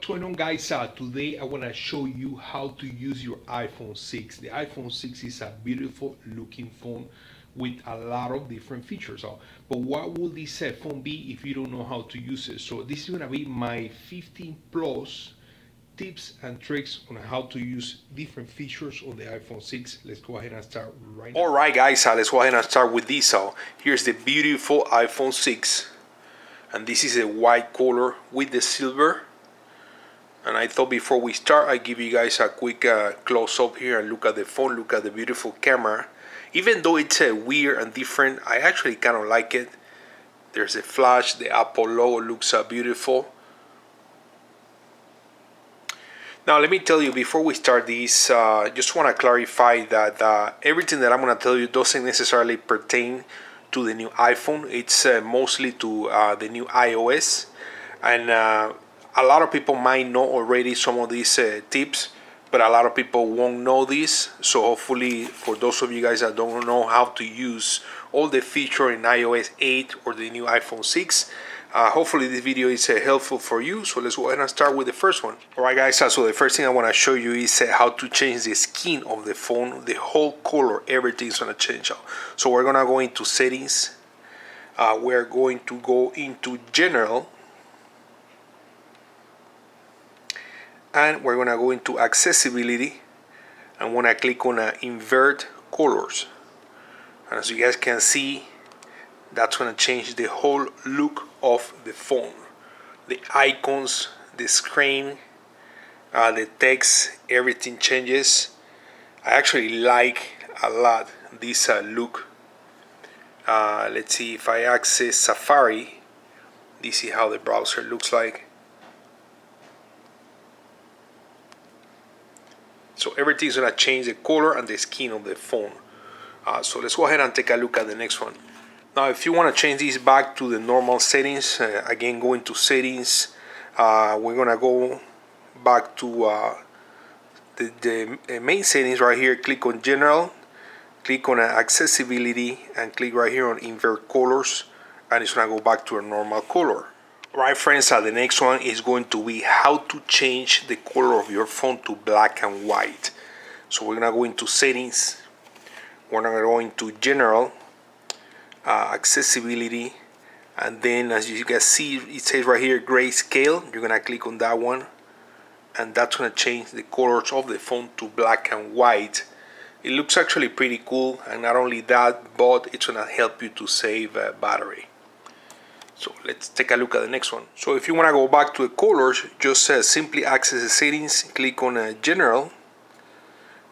going on, guys? Today I want to show you how to use your iPhone 6. The iPhone 6 is a beautiful looking phone with a lot of different features. But what will this phone be if you don't know how to use it? So this is going to be my 15 plus tips and tricks on how to use different features on the iPhone 6. Let's go ahead and start right now. Alright guys, let's go ahead and start with this. Here's the beautiful iPhone 6. And this is a white color with the silver. And I thought before we start, I give you guys a quick close-up here and look at the phone, look at the beautiful camera. Even though it's weird and different, I actually kind of like it. There's a flash, the Apple logo looks beautiful. Now let me tell you, before we start this, just want to clarify that everything that I'm going to tell you doesn't necessarily pertain to the new iPhone. It's mostly to the new iOS, and a lot of people might know already some of these tips, but a lot of people won't know this. So hopefully for those of you guys that don't know how to use all the features in iOS 8 or the new iPhone 6, hopefully this video is helpful for you. So let's go ahead and start with the first one. Alright guys, so the first thing I want to show you is how to change the skin of the phone. The whole color, everything's going to change. So we're going to go into settings. We're going to go into general. And we're going to go into accessibility. I'm going to click on invert colors. And as you guys can see, that's going to change the whole look of the phone. The icons, the screen, the text, everything changes. I actually like a lot this look. Let's see, if I access Safari, this is how the browser looks like. So everything's going to change the color and the skin of the phone. So let's go ahead and take a look at the next one. Now if you want to change this back to the normal settings, again go into settings. We're going to go back to the main settings right here. Click on general, click on accessibility, and click right here on invert colors, and it's going to go back to a normal color. Alright friends, the next one is going to be how to change the color of your phone to black and white. So we're going to go into settings, we're going to go into general, accessibility, and then as you can see it says right here grayscale. You're going to click on that one, and that's going to change the colors of the phone to black and white. It looks actually pretty cool, and not only that, but it's going to help you to save battery. So let's take a look at the next one. So if you want to go back to the colors, just simply access the settings, click on general,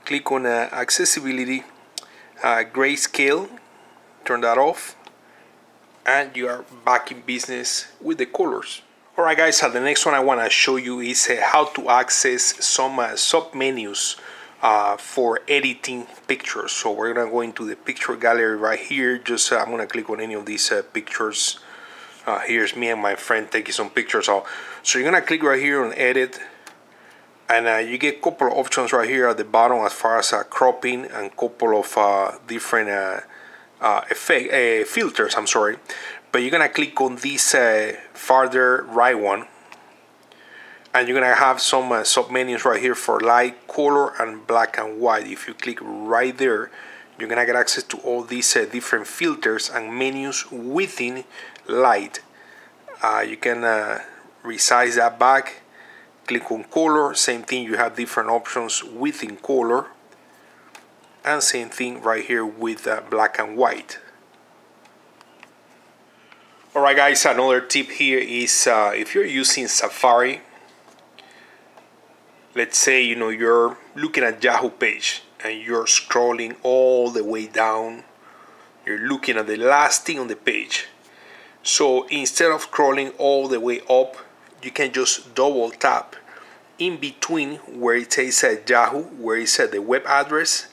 click on accessibility, grayscale, turn that off, and you are back in business with the colors. Alright guys, the next one I want to show you is how to access some sub menus for editing pictures. So we're going to go into the picture gallery right here. Just I'm going to click on any of these pictures. Here's me and my friend taking some pictures. So you're gonna click right here on edit, and you get a couple of options right here at the bottom as far as cropping and couple of different filters. I'm sorry, but you're gonna click on this farther right one, and you're gonna have some sub menus right here for light, color, and black and white. If you click right there, you're gonna get access to all these different filters and menus within light. You can resize that back, click on color, same thing, you have different options within color, and same thing right here with black and white. Alright guys, another tip here is if you're using Safari, let's say you're looking at Yahoo page and you're scrolling all the way down, you're looking at the last thing on the page. So instead of scrolling all the way up, you can just double tap in between where it says Yahoo, where it says the web address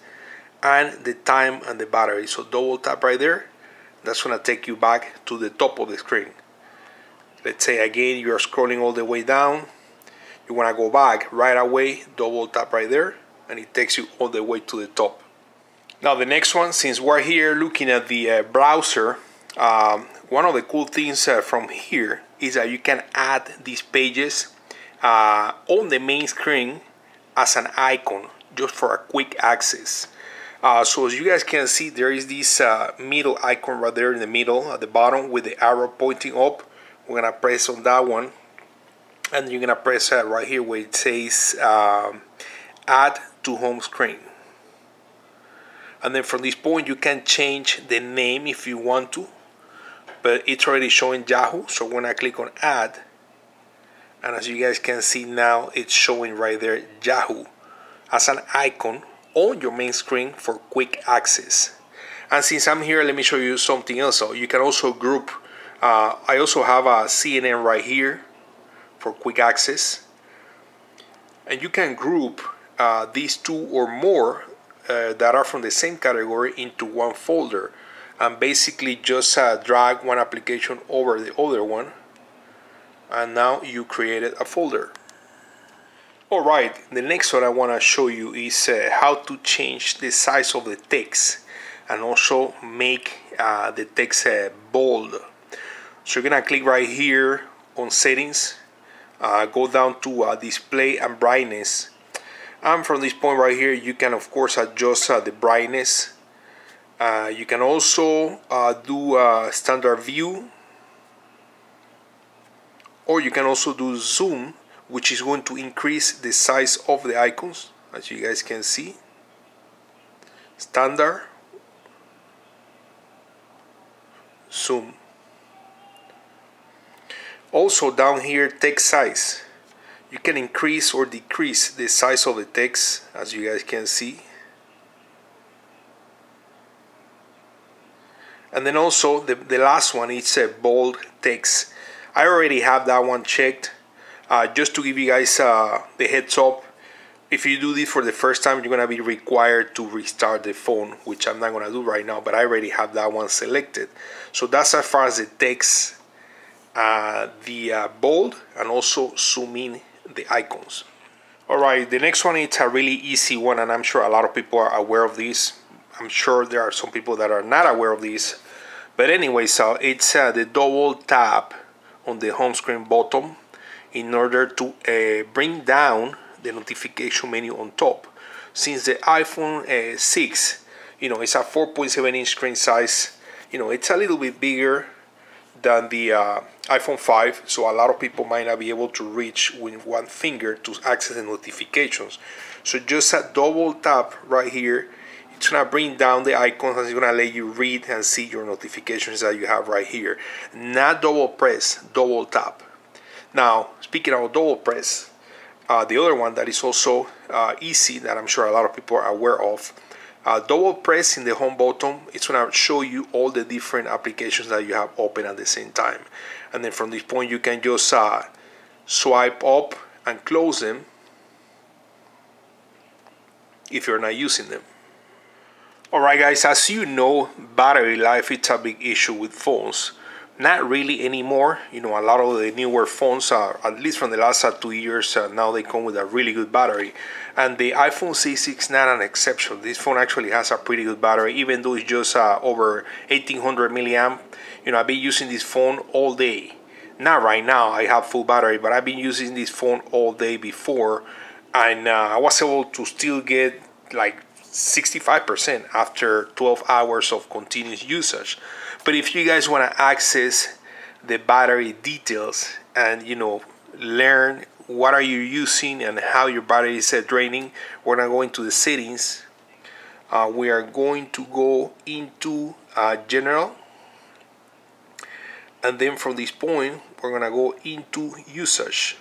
and the time and the battery. So double tap right there. That's going to take you back to the top of the screen. Let's say again you are scrolling all the way down, you want to go back right away, double tap right there, and it takes you all the way to the top. Now the next one, since we're here looking at the browser, one of the cool things from here is that you can add these pages on the main screen as an icon just for a quick access. So as you guys can see, there is this middle icon right there in the middle at the bottom with the arrow pointing up. We're gonna press on that one, and you're gonna press right here where it says add to home screen. And then from this point you can change the name if you want to, but it's already showing Yahoo, so we're gonna click on add, and as you guys can see now, it's showing right there Yahoo as an icon on your main screen for quick access. And since I'm here, let me show you something else. So you can also group. I also have a CNN right here for quick access, and you can group these two or more that are from the same category into one folder, and basically just drag one application over the other one, and now you created a folder. Alright, the next one I want to show you is how to change the size of the text and also make the text bold. So you're going to click right here on settings, go down to display and brightness, and from this point right here you can of course adjust the brightness. You can also do standard view, or you can also do zoom, which is going to increase the size of the icons, as you guys can see. Standard, zoom. Also down here, text size. You can increase or decrease the size of the text, as you guys can see. And then also the last one is bold text. I already have that one checked. Just to give you guys the heads up, if you do this for the first time, you're going to be required to restart the phone, which I'm not going to do right now, but I already have that one selected. So that's as far as the text, the bold, and also zoom in the icons. Alright, the next one is a really easy one, and I'm sure a lot of people are aware of this. I'm sure there are some people that are not aware of this. But anyway, so it's the double tap on the home screen bottom in order to bring down the notification menu on top. Since the iPhone 6, it's a 4.7-inch screen size, it's a little bit bigger than the iPhone 5, so a lot of people might not be able to reach with one finger to access the notifications. So just a double tap right here, it's gonna bring down the icons and it's gonna let you read and see your notifications that you have right here. Not double press, double tap. Now, speaking of double press, the other one that is also easy, that I'm sure a lot of people are aware of, double press in the home button. It's going to show you all the different applications that you have open at the same time. And then from this point, you can just swipe up and close them if you're not using them. Alright guys, as you know, battery life is a big issue with phones. Not really anymore. A lot of the newer phones, at least from the last 2 years, now they come with a really good battery. And the iPhone 6 is not an exception. This phone actually has a pretty good battery, even though it's just over 1800 milliamp. I've been using this phone all day. Not right now, I have full battery, but I've been using this phone all day before, and I was able to still get like 65% after 12 hours of continuous usage. But if you guys want to access the battery details and learn what are you using and how your battery is draining, we're going to go into the settings. We are going to go into general, and then from this point we're going to go into usage.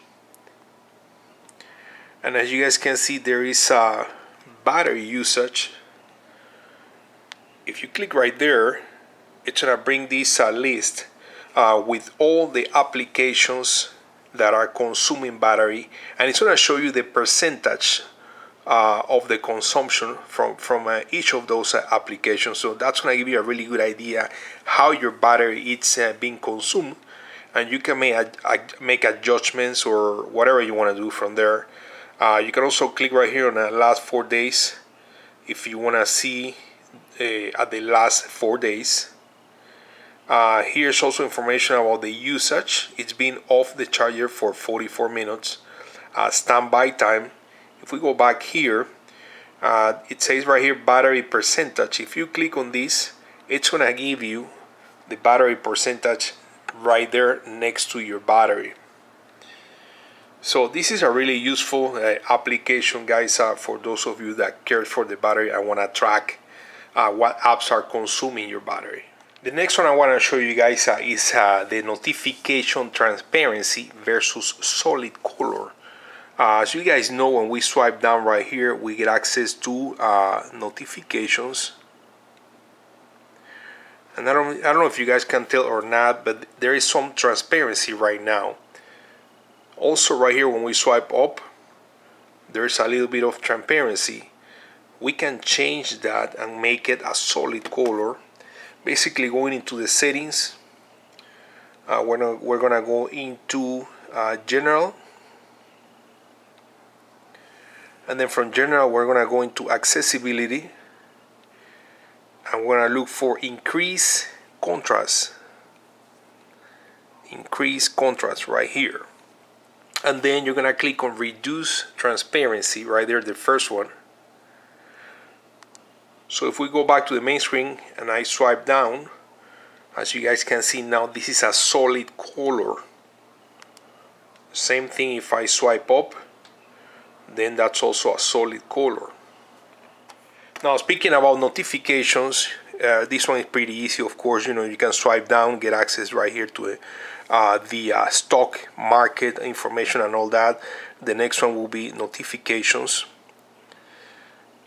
And as you guys can see, there is battery usage. If you click right there, it's gonna bring this list with all the applications that are consuming battery, and it's gonna show you the percentage of the consumption from each of those applications. So that's gonna give you a really good idea how your battery is being consumed, and you can make adjustments or whatever you want to do from there. You can also click right here on the last 4 days if you want to see at the last 4 days. Here's also information about the usage. It's been off the charger for 44 minutes. standby time. If we go back here, it says right here battery percentage. If you click on this, it's gonna give you the battery percentage right there next to your battery. So this is a really useful application, guys, for those of you that care for the battery and want to track what apps are consuming your battery. The next one I want to show you guys is the notification transparency versus solid color. As you guys know, when we swipe down right here, we get access to notifications. And I don't know if you guys can tell or not, but there is some transparency right now. Also right here, when we swipe up, there's a little bit of transparency. We can change that and make it a solid color. Basically, going into the settings, we're gonna go into general, and then from general we're gonna go into accessibility, and we're gonna look for increase contrast right here. And then you're gonna click on reduce transparency right there, the first one. So if we go back to the main screen and I swipe down, as you guys can see now, this is a solid color. Same thing if I swipe up, then that's also a solid color. Now speaking about notifications, this one is pretty easy. Of course, you know, you can swipe down, get access right here to the stock market information and all that. The next one will be notifications,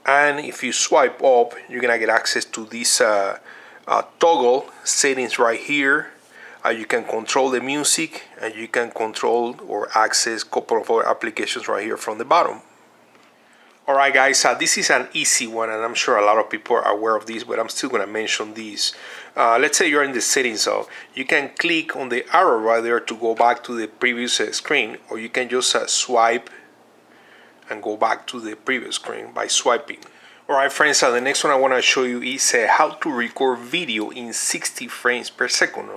and if you swipe up, you're gonna get access to this toggle settings right here. You can control the music, and you can control or access a couple of other applications right here from the bottom. Alright guys, this is an easy one, and I'm sure a lot of people are aware of this, but I'm still going to mention these. Let's say you're in the settings, so you can click on the arrow right there to go back to the previous screen, or you can just swipe and go back to the previous screen by swiping. Alright friends, the next one I want to show you is how to record video in 60 frames per second.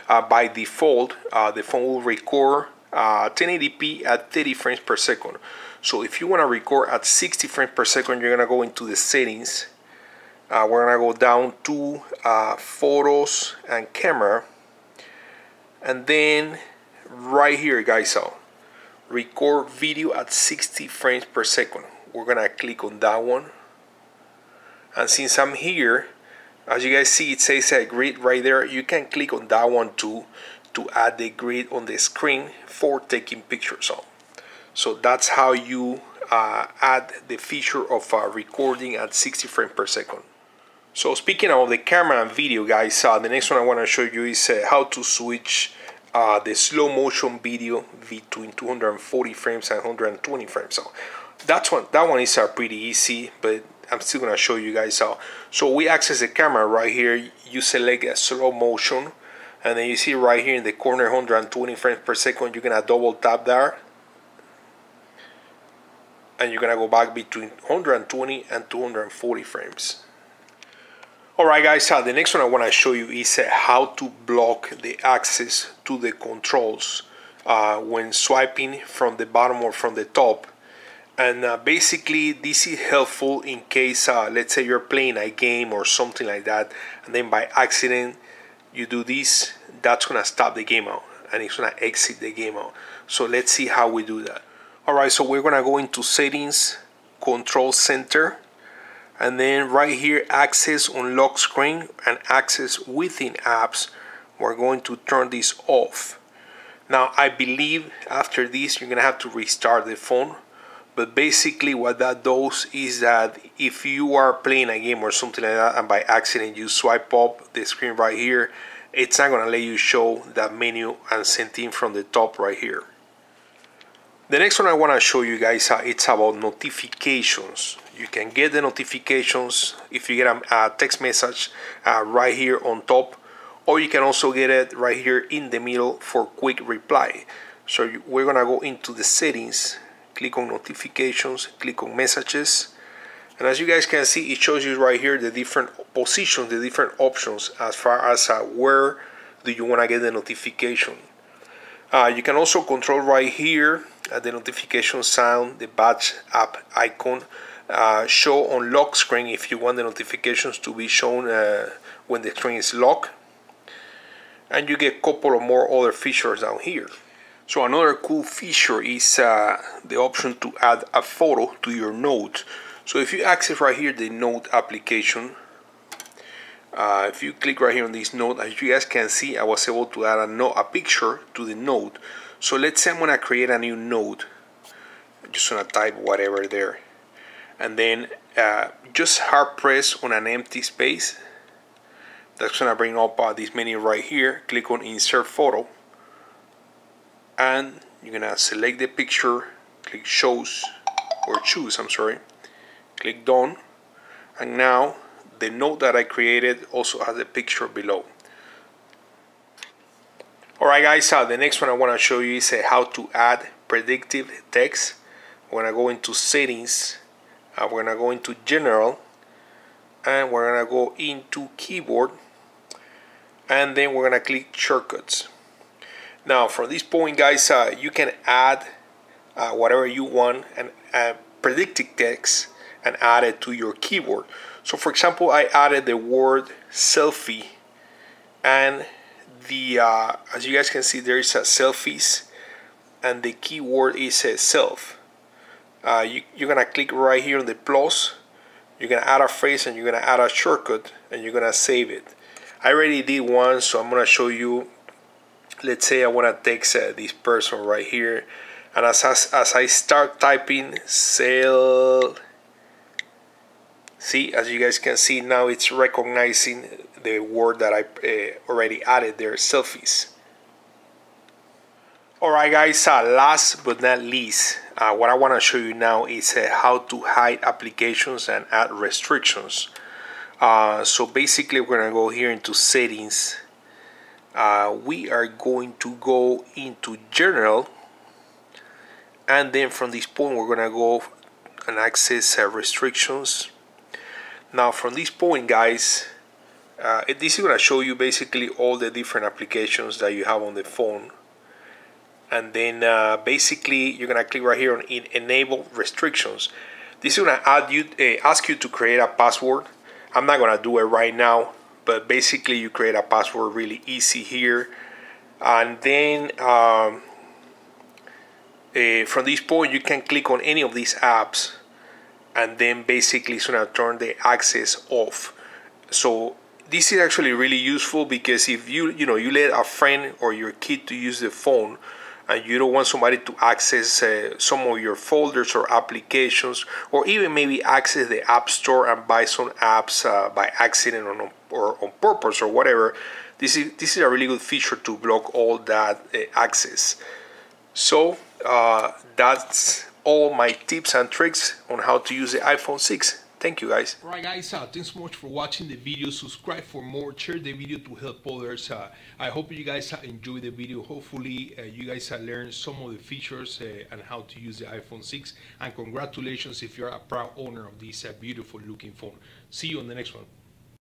By default, the phone will record 1080p at 30 frames per second. So if you want to record at 60 frames per second, you're going to go into the settings. We're going to go down to photos and camera. And then right here, guys, record video at 60 frames per second. We're going to click on that one. And since I'm here, as you guys see, it says a grid right there. You can click on that one too to add the grid on the screen for taking pictures. So that's how you add the feature of recording at 60 frames per second. So speaking of the camera and video, guys, the next one I want to show you is how to switch the slow motion video between 240 frames and 120 frames. So that one is pretty easy, but I'm still going to show you guys how. So we access the camera right here. You select a slow motion, and then you see right here in the corner 120 frames per second. You're going to double tap there, and you're gonna go back between 120 and 240 frames. Alright guys, the next one I want to show you is how to block the access to the controls when swiping from the bottom or from the top. And basically this is helpful in case let's say you're playing a game or something like that, and then by accident you do this. That's gonna stop the game out and it's gonna exit the game out. So let's see how we do that. Alright, so we're gonna go into settings, control center, and then right here access on lock screen and access within apps. We're going to turn this off. Now I believe after this you're gonna have to restart the phone, but basically what that does is that if you are playing a game or something like that and by accident you swipe up the screen right here, it's not gonna let you show that menu and send in from the top right here. The next one I want to show you guys, it's about notifications. You can get the notifications if you get a text message right here on top, or you can also get it right here in the middle for quick reply. So we're going to go into the settings, click on notifications, click on messages, and as you guys can see, it shows you right here the different positions, the different options as far as where do you want to get the notification. You can also control right here the notification sound, the batch app icon, show on lock screen if you want the notifications to be shown when the screen is locked, and you get a couple of more other features down here. So another cool feature is the option to add a photo to your note. So if you access right here the note application, if you click right here on this note, as you guys can see, I was able to add a picture to the note. So let's say I'm gonna create a new note. I'm just gonna type whatever there, and then just hard press on an empty space. That's gonna bring up this menu right here. Click on insert photo, and you're gonna select the picture, click choose, I'm sorry, click done, and now the note that I created also has a picture below. Alright guys, the next one I want to show you is how to add predictive text. We're going to go into settings, we're going to go into general, and we're going to go into keyboard, and then we're going to click shortcuts. Now from this point guys, you can add whatever you want and predictive text and add it to your keyboard. So for example, I added the word selfie, and the as you guys can see, there is a selfies, and the keyword is self. You're gonna click right here on the plus, you're gonna add a phrase, and you're gonna add a shortcut, and you're gonna save it. I already did one, so I'm gonna show you. Let's say I want to text this person right here, and as I start typing sell, see, as you guys can see, now it's recognizing the word that I already added there, selfies. Alright guys, last but not least, what I want to show you now is how to hide applications and add restrictions. So basically we're going to go here into settings. We are going to go into general, and then from this point we're going to go and access restrictions. Now from this point guys, this is going to show you basically all the different applications that you have on the phone, and then basically you're going to click right here on enable restrictions. This is going to ask you to create a password. I'm not going to do it right now, but basically you create a password really easy here, and then from this point you can click on any of these apps, and then basically it's going to turn the access off. So this is actually really useful, because if you let a friend or your kid to use the phone, and you don't want somebody to access some of your folders or applications, or even maybe access the app store and buy some apps by accident or on purpose or whatever, this is a really good feature to block all that access. So that's all my tips and tricks on how to use the iPhone 6. Thank you guys. Alright guys, thanks so much for watching the video. Subscribe for more, share the video to help others. I hope you guys enjoyed the video. Hopefully you guys learned some of the features and how to use the iPhone 6, and congratulations if you're a proud owner of this beautiful looking phone. See you on the next one.